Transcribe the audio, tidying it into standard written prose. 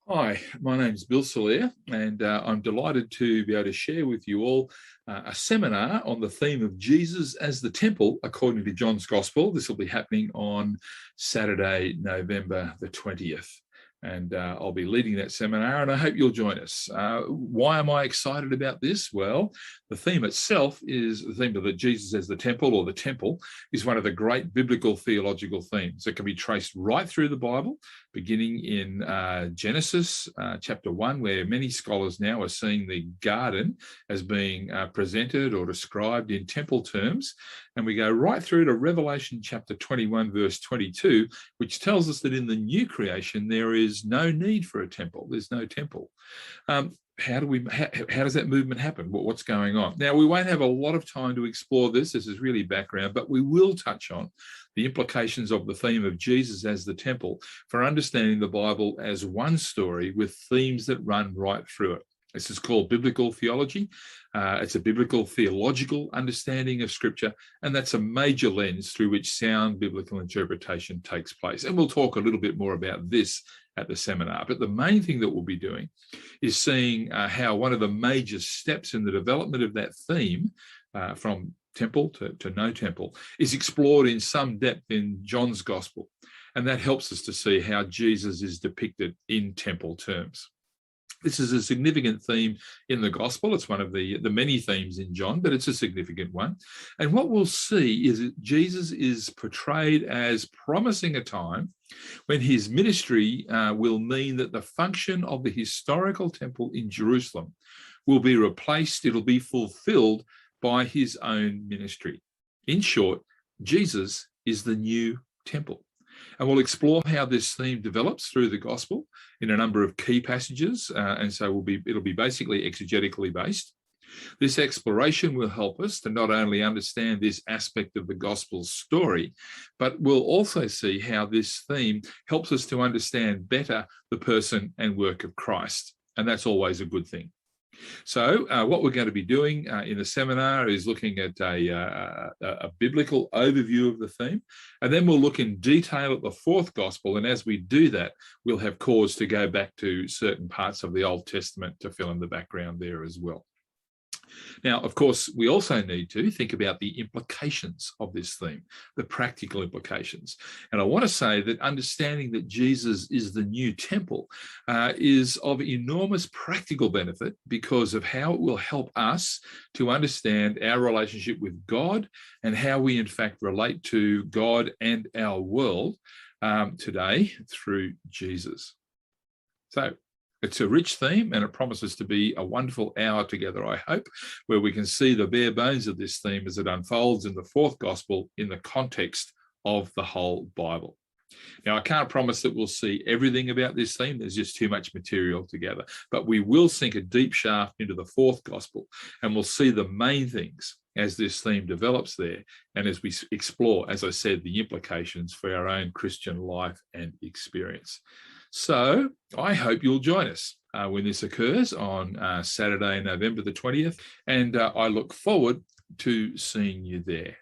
Hi, my name's Bill Salier, and I'm delighted to be able to share with you all a seminar on the theme of Jesus as the temple, according to John's Gospel. This will be happening on Saturday, November the 20th. And I'll be leading that seminar, and I hope you'll join us. Why am I excited about this? Well, the theme itself is the theme of the Jesus as the temple, or the temple, is one of the great biblical theological themes that can be traced right through the Bible, beginning in Genesis chapter 1, where many scholars now are seeing the garden as being presented or described in temple terms. And we go right through to Revelation chapter 21, verse 22, which tells us that in the new creation, there is no need for a temple. There's no temple. How does that movement happen? What's going on? Now, we won't have a lot of time to explore this. This is really background, but we will touch on the implications of the theme of Jesus as the temple for understanding the Bible as one story with themes that run right through it. This is called biblical theology. It's a biblical theological understanding of Scripture, and that's a major lens through which sound biblical interpretation takes place. And we'll talk a little bit more about this at the seminar. But the main thing that we'll be doing is seeing how one of the major steps in the development of that theme from temple to no temple is explored in some depth in John's Gospel. And that helps us to see how Jesus is depicted in temple terms. This is a significant theme in the gospel. It's one of the many themes in John, but it's a significant one. And what we'll see is that Jesus is portrayed as promising a time when his ministry will mean that the function of the historical temple in Jerusalem will be replaced. It'll be fulfilled by his own ministry. In short, Jesus is the new temple. And we'll explore how this theme develops through the gospel in a number of key passages. And so it'll be basically exegetically based. This exploration will help us to not only understand this aspect of the gospel story, but we'll also see how this theme helps us to understand better the person and work of Christ. And that's always a good thing. So what we're going to be doing in the seminar is looking at a biblical overview of the theme, and then we'll look in detail at the fourth gospel. And as we do that, we'll have cause to go back to certain parts of the Old Testament to fill in the background there as well. Now, of course, we also need to think about the implications of this theme, the practical implications. And I want to say that understanding that Jesus is the new temple is of enormous practical benefit because of how it will help us to understand our relationship with God and how we, in fact, relate to God and our world today through Jesus. So, it's a rich theme, and it promises to be a wonderful hour together, I hope, where we can see the bare bones of this theme as it unfolds in the fourth gospel in the context of the whole Bible. Now, I can't promise that we'll see everything about this theme. There's just too much material together. But we will sink a deep shaft into the fourth gospel, and we'll see the main things as this theme develops there, and as we explore, as I said, the implications for our own Christian life and experience. So I hope you'll join us when this occurs on Saturday, November the 20th, and I look forward to seeing you there.